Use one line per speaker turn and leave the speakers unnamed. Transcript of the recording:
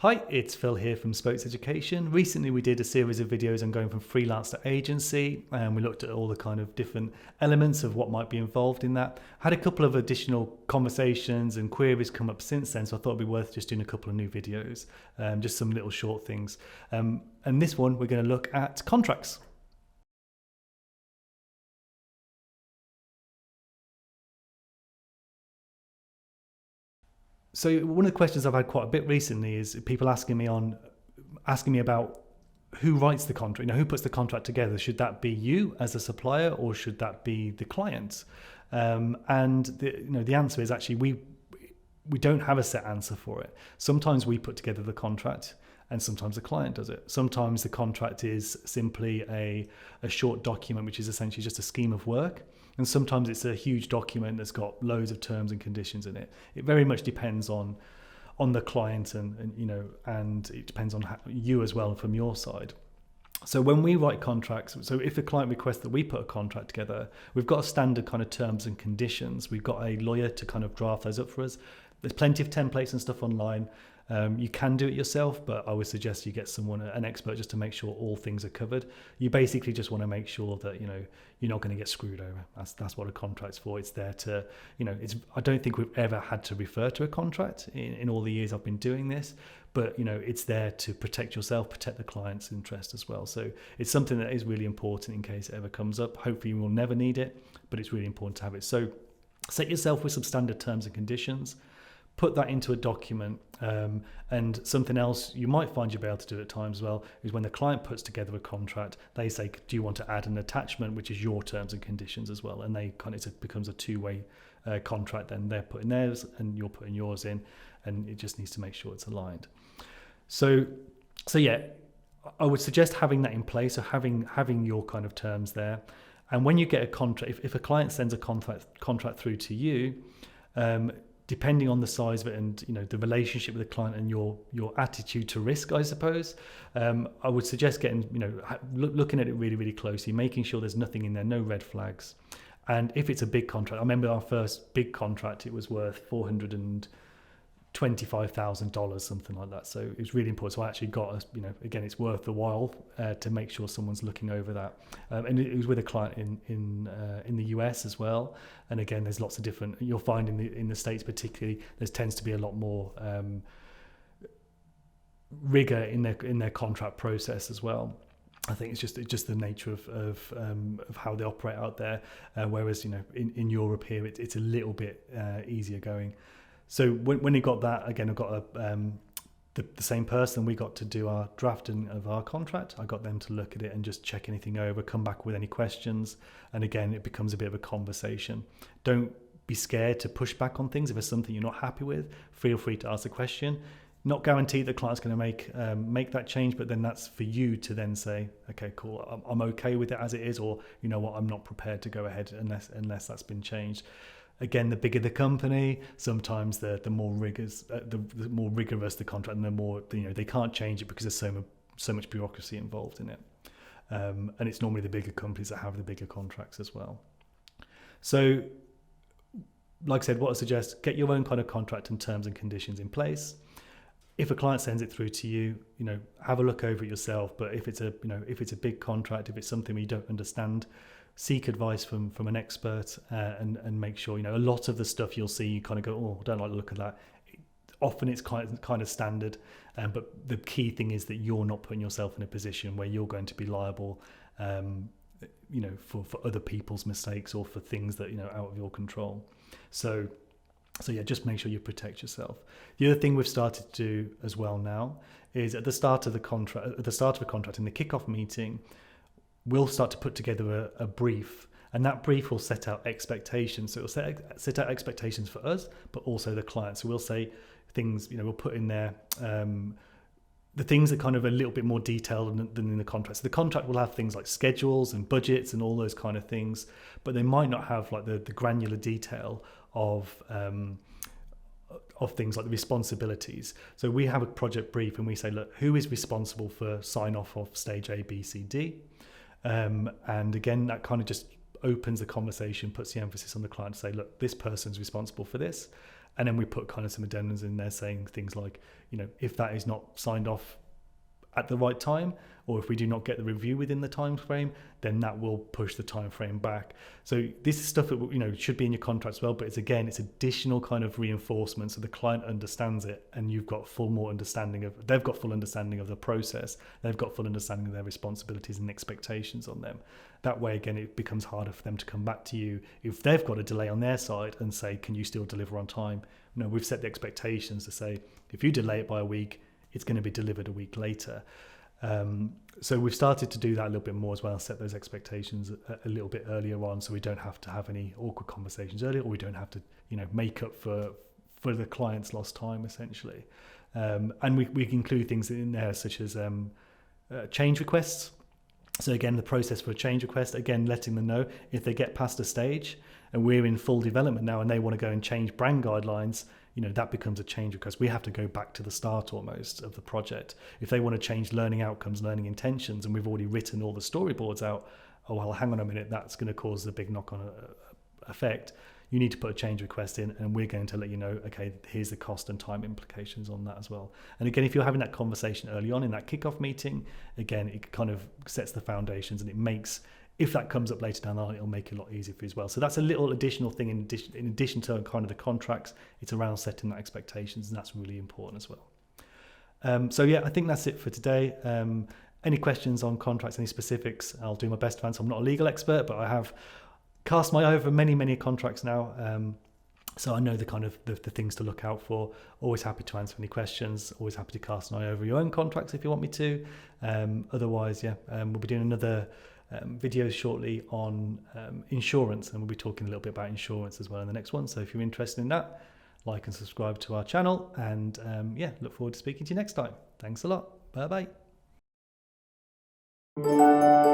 Hi, it's Phil here from Spokes Education. Recently we did a series of videos on going from freelance to agency, and we looked at all the kind of different elements of what might be involved in that. Had a couple of additional conversations and queries come up since then, so I thought it'd be worth just doing a couple of new videos, just some little short things. And this one we're going to look at contracts. So one of the questions I've had quite a bit recently is people asking me about who writes the contract. Who puts the contract together? Should that be you as a supplier, or should that be the client? And the answer is actually we don't have a set answer for it. Sometimes we put together the contract, and sometimes the client does it. Sometimes the contract is simply a short document, which is essentially just a scheme of work. And sometimes it's a huge document that's got loads of terms and conditions in it. It very much depends on the client and it depends on you as well from your side. So when we write contracts, so if a client requests that we put a contract together, we've got a standard kind of terms and conditions. We've got a lawyer to kind of draft those up for us. There's plenty of templates and stuff online. You can do it yourself, but I would suggest you get an expert, just to make sure all things are covered. You basically just want to make sure that you're not going to get screwed over. That's what a contract's for. It's there to I don't think we've ever had to refer to a contract in all the years I've been doing this, but it's there to protect yourself, protect the client's interest as well. So it's something that is really important in case it ever comes up. Hopefully you will never need it, but it's really important to have it. So set yourself with some standard terms and conditions. Put that into a document, and something else you might find you'll be able to do at times as well is when the client puts together a contract, they say, do you want to add an attachment, which is your terms and conditions as well, and it becomes a two-way contract. Then they're putting theirs and you're putting yours in, and it just needs to make sure it's aligned. So yeah, I would suggest having that in place, or having your kind of terms there. And when you get a contract, if a client sends a contract through to you, depending on the size of it and the relationship with the client and your attitude to risk, I suppose, I would suggest looking at it really, really closely, making sure there's nothing in there, no red flags. And if it's a big contract, I remember our first big contract, it was worth $425,000, something like that. So it was really important. So I actually got again, it's worth the while to make sure someone's looking over that. And it was with a client in the US as well. And again, there's lots of different. You'll find in the States particularly, there tends to be a lot more rigor in their contract process as well. I think it's just the nature of how they operate out there. Whereas in Europe here, it's a little bit easier going. So when he got that, again, I got the same person. We got to do our drafting of our contract. I got them to look at it and just check anything over, come back with any questions. And again, it becomes a bit of a conversation. Don't be scared to push back on things. If there's something you're not happy with, feel free to ask the question. Not guaranteed the client's going to make that change, but then that's for you to then say, okay, cool, I'm okay with it as it is, or you know what, I'm not prepared to go ahead unless that's been changed. Again, the bigger the company, sometimes the more rigorous the contract, and the more they can't change it because there's so much bureaucracy involved in it. And it's normally the bigger companies that have the bigger contracts as well. So, like I said, what I suggest, get your own kind of contract and terms and conditions in place. If a client sends it through to you, have a look over it yourself. But if it's a big contract, if it's something we don't understand, seek advice from an expert and make sure, a lot of the stuff you'll see, you kind of go, oh, I don't like the look of that. Often it's kind of standard, but the key thing is that you're not putting yourself in a position where you're going to be liable, for other people's mistakes or for things that, out of your control. So yeah, just make sure you protect yourself. The other thing we've started to do as well now is at the start of a contract in the kickoff meeting, we'll start to put together a brief, and that brief will set out expectations. So it'll set out expectations for us, but also the client. So we'll say things, we'll put in there the things that kind of a little bit more detailed than in the contract. So the contract will have things like schedules and budgets and all those kind of things, but they might not have like the granular detail of things like the responsibilities. So we have a project brief and we say, look, who is responsible for sign off of stage A, B, C, D? And again, that kind of just opens the conversation, puts the emphasis on the client to say, look, this person's responsible for this. And then we put kind of some addendums in there saying things like, if that is not signed off at the right time, or if we do not get the review within the time frame, then that will push the time frame back. So this is stuff that should be in your contract as well, but it's additional kind of reinforcement, so the client understands it, and you've got they've got full understanding of the process, they've got full understanding of their responsibilities and expectations on them. That way, again, it becomes harder for them to come back to you if they've got a delay on their side and say, can you still deliver on time? We've set the expectations to say, if you delay it by a week, it's going to be delivered a week later. So we've started to do that a little bit more as well, set those expectations a little bit earlier on, so we don't have to have any awkward conversations earlier, or we don't have to make up for the client's lost time, essentially. And we include things in there such as change requests. So again, the process for a change request, again, letting them know if they get past a stage and we're in full development now and they want to go and change brand guidelines, that becomes a change request. We have to go back to the start almost of the project. If they want to change learning outcomes, learning intentions, and we've already written all the storyboards out, oh, well, hang on a minute, that's going to cause a big knock-on effect. You need to put a change request in, and we're going to let you know, okay, here's the cost and time implications on that as well. And again, if you're having that conversation early on in that kickoff meeting, again, it kind of sets the foundations, and it makes, if that comes up later down the line, it'll make it a lot easier for you as well. So that's a little additional thing in addition to kind of the contracts. It's around setting that expectations, and that's really important as well. So yeah, I think that's it for today. Any questions on contracts, any specifics, I'll do my best to answer. I'm not a legal expert, but I have cast my eye over many contracts now. So I know the kind of the things to look out for. Always happy to answer any questions. Always happy to cast an eye over your own contracts if you want me to. Otherwise, we'll be doing another videos shortly on insurance, and we'll be talking a little bit about insurance as well in the next one. So if you're interested in that, like and subscribe to our channel, and look forward to speaking to you next time. Thanks a lot. Bye bye.